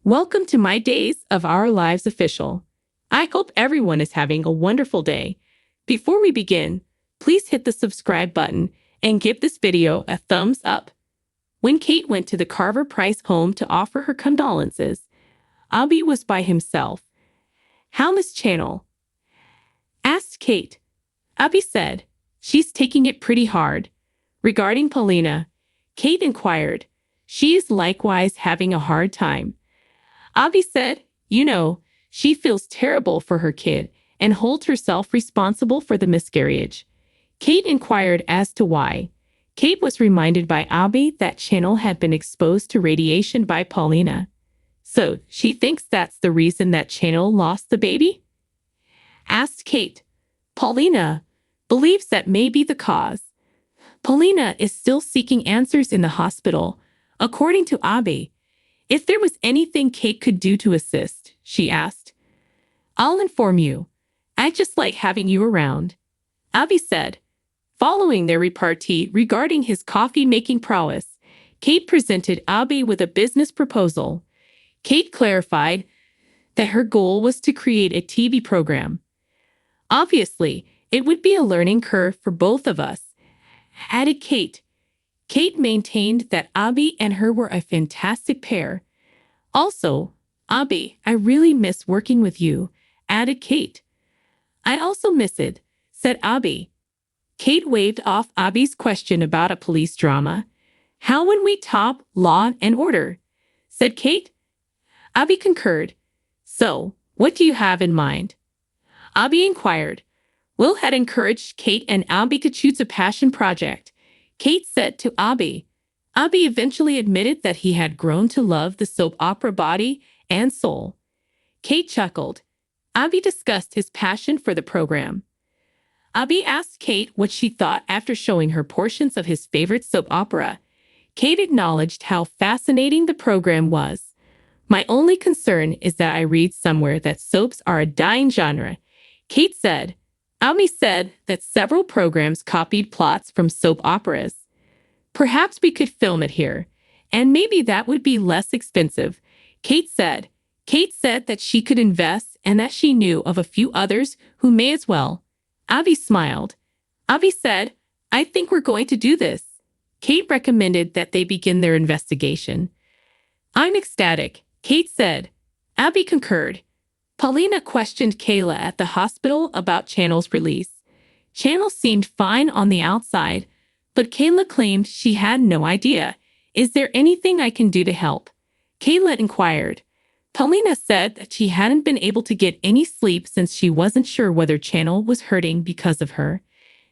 Welcome to my Days of Our Lives official. I hope everyone is having a wonderful day. Before we begin, please hit the subscribe button and give this video a thumbs up. When Kate went to the Carver Price home to offer her condolences, Gabi was by himself. "How Miss Channel?" asked Kate. Gabi said, "She's taking it pretty hard." Regarding Paulina, Kate inquired, "She is likewise having a hard time." Gabi said, "She feels terrible for her kid and holds herself responsible for the miscarriage." Kate inquired as to why. Kate was reminded by Gabi that Channel had been exposed to radiation by Paulina. "So she thinks that's the reason that Channel lost the baby?" asked Kate. "Paulina believes that may be the cause." Paulina is still seeking answers in the hospital, according to Gabi. If there was anything Kate could do to assist, she asked. "I'll inform you. I just like having you around," Gabi said. Following their repartee regarding his coffee-making prowess, Kate presented Gabi with a business proposal. Kate clarified that her goal was to create a TV program. "Obviously, it would be a learning curve for both of us," added Kate. Kate maintained that Gabi and her were a fantastic pair. "Also, Gabi, I really miss working with you," added Kate. "I also miss it," said Gabi. Kate waved off Gabi's question about a police drama. "How would we top Law and Order?" said Kate. Gabi concurred. "So, what do you have in mind?" Gabi inquired. Will had encouraged Kate and Gabi to choose a passion project. Kate said to Gabi. Gabi eventually admitted that he had grown to love the soap opera body and soul. Kate chuckled. Gabi discussed his passion for the program. Gabi asked Kate what she thought after showing her portions of his favorite soap opera. Kate acknowledged how fascinating the program was. "My only concern is that I read somewhere that soaps are a dying genre," Kate said. Gabi said that several programs copied plots from soap operas. "Perhaps we could film it here, and maybe that would be less expensive," Kate said. Kate said that she could invest and that she knew of a few others who may as well. Gabi smiled. Gabi said, "I think we're going to do this." Kate recommended that they begin their investigation. "I'm ecstatic," Kate said. Gabi concurred. Paulina questioned Kayla at the hospital about Channel's release. Channel seemed fine on the outside, but Kayla claimed she had no idea. "Is there anything I can do to help?" Kayla inquired. Paulina said that she hadn't been able to get any sleep since she wasn't sure whether Channel was hurting because of her.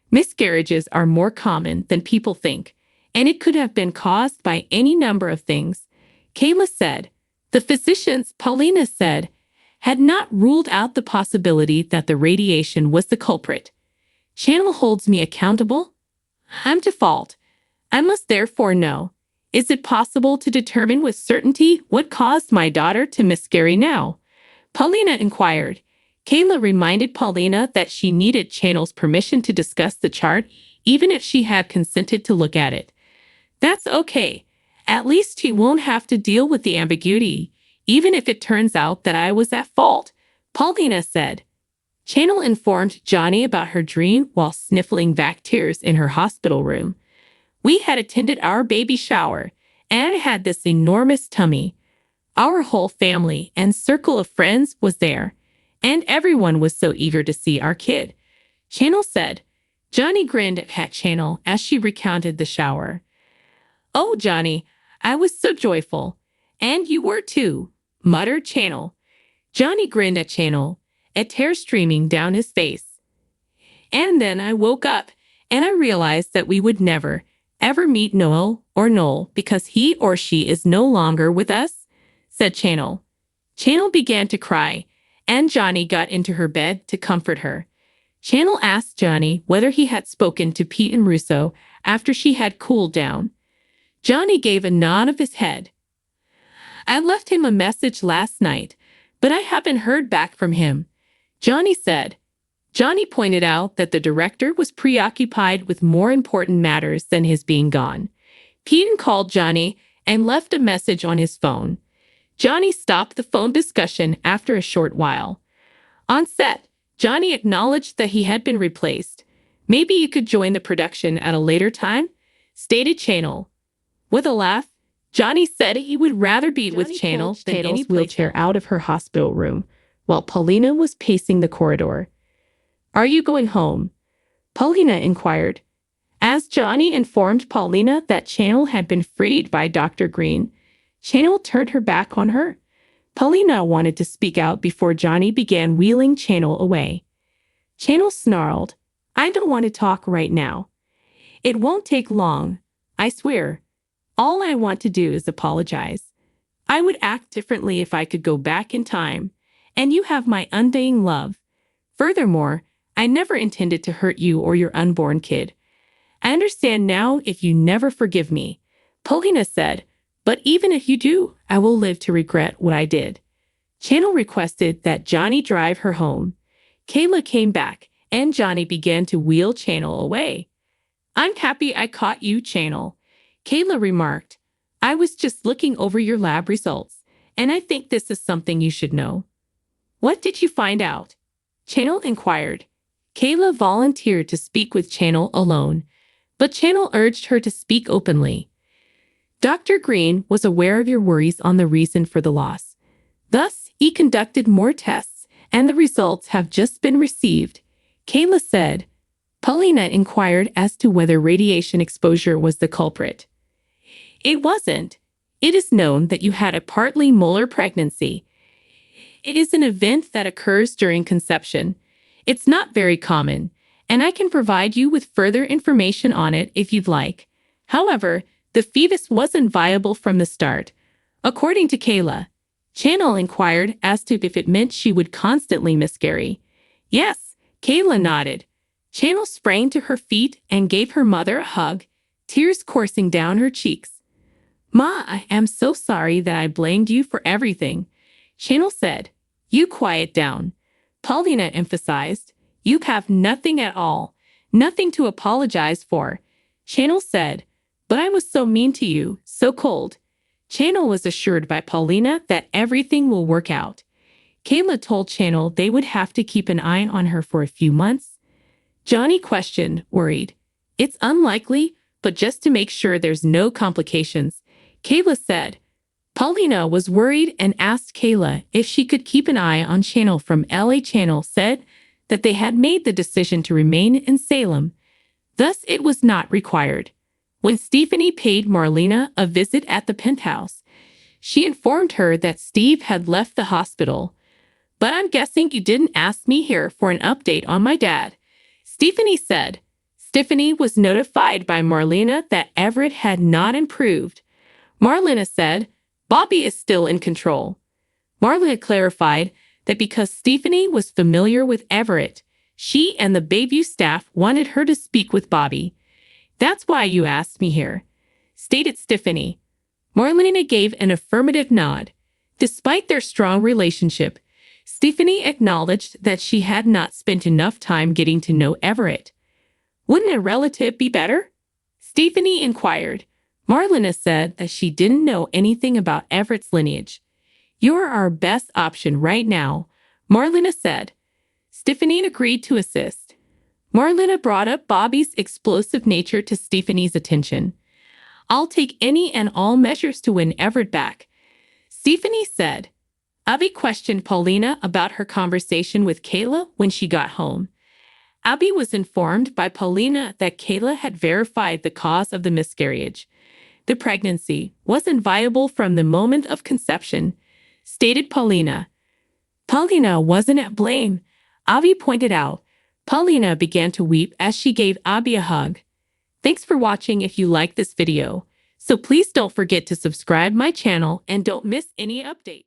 Miscarriages are more common than people think, and it could have been caused by any number of things, Kayla said. The physicians, Paulina said, had not ruled out the possibility that the radiation was the culprit. "Channel holds me accountable? I'm to fault. I must therefore know. Is it possible to determine with certainty what caused my daughter to miscarry now?" Paulina inquired. Kayla reminded Paulina that she needed Channel's permission to discuss the chart, even if she had consented to look at it. "That's okay. At least he won't have to deal with the ambiguity, even if it turns out that I was at fault," Paulina said. Channel informed Johnny about her dream while sniffling back tears in her hospital room. "We had attended our baby shower, and I had this enormous tummy. Our whole family and circle of friends was there, and everyone was so eager to see our kid," Channel said. Johnny grinned at Channel as she recounted the shower. "Oh, Johnny, I was so joyful. And you were too," muttered Channel. Johnny grinned at Channel, a tear streaming down his face. "And then I woke up, and I realized that we would never, ever meet Noel or Noel because he or she is no longer with us," said Channel. Channel began to cry, and Johnny got into her bed to comfort her. Channel asked Johnny whether he had spoken to Pete and Russo after she had cooled down. Johnny gave a nod of his head. "I left him a message last night, but I haven't heard back from him," Johnny said. Johnny pointed out that the director was preoccupied with more important matters than his being gone. Pete called Johnny and left a message on his phone. Johnny stopped the phone discussion after a short while. On set, Johnny acknowledged that he had been replaced. Maybe you could join the production at a later time, stated Channel. With a laugh, Johnny said he would rather be with Channel than any wheelchair out of her hospital room, while Paulina was pacing the corridor. Are you going home? Paulina inquired. As Johnny informed Paulina that Channel had been freed by Dr. Green, Channel turned her back on her. Paulina wanted to speak out before Johnny began wheeling Channel away. Channel snarled, I don't want to talk right now. It won't take long, I swear. All I want to do is apologize. I would act differently if I could go back in time, and you have my undying love. Furthermore, I never intended to hurt you or your unborn kid. I understand now if you never forgive me, Paulina said, but even if you do, I will live to regret what I did. Channel requested that Johnny drive her home. Kayla came back, and Johnny began to wheel Channel away. I'm happy I caught you, Channel, Kayla remarked. I was just looking over your lab results, and I think this is something you should know. What did you find out? Channel inquired. Kayla volunteered to speak with Channel alone, but Channel urged her to speak openly. Dr. Green was aware of your worries on the reason for the loss. Thus, he conducted more tests, and the results have just been received, Kayla said. Paulina inquired as to whether radiation exposure was the culprit. It wasn't. It is known that you had a partly molar pregnancy. It is an event that occurs during conception. It's not very common, and I can provide you with further information on it if you'd like. However, the fetus wasn't viable from the start, according to Kayla. Channel inquired as to if it meant she would constantly miscarry. Yes, Kayla nodded. Channel sprang to her feet and gave her mother a hug, tears coursing down her cheeks. Ma, I am so sorry that I blamed you for everything, Channel said. You quiet down, Paulina emphasized. You have nothing at all, nothing to apologize for, Channel said. But I was so mean to you, so cold. Channel was assured by Paulina that everything will work out. Kayla told Channel they would have to keep an eye on her for a few months. Johnny questioned, worried. It's unlikely, but just to make sure there's no complications, Kayla said. Paulina was worried and asked Kayla if she could keep an eye on Channel from LA. Channel said that they had made the decision to remain in Salem. Thus, it was not required. When Stephanie paid Marlena a visit at the penthouse, she informed her that Steve had left the hospital. But I'm guessing you didn't ask me here for an update on my dad, Stephanie said. Stephanie was notified by Marlena that Everett had not improved. Marlena said, Bobby is still in control. Marlena clarified that because Stephanie was familiar with Everett, she and the Bayview staff wanted her to speak with Bobby. That's why you asked me here, stated Stephanie. Marlena gave an affirmative nod. Despite their strong relationship, Stephanie acknowledged that she had not spent enough time getting to know Everett. Wouldn't a relative be better? Stephanie inquired. Marlena said that she didn't know anything about Everett's lineage. You're our best option right now, Marlena said. Stephanie agreed to assist. Marlena brought up Bobby's explosive nature to Stephanie's attention. I'll take any and all measures to win Everett back, Stephanie said. Abby questioned Paulina about her conversation with Kayla when she got home. Abby was informed by Paulina that Kayla had verified the cause of the miscarriage. The pregnancy wasn't viable from the moment of conception, stated Paulina. Paulina wasn't at blame, Abby pointed out. Paulina began to weep as she gave Abby a hug. Thanks for watching. If you like this video, so please don't forget to subscribe my channel and don't miss any update.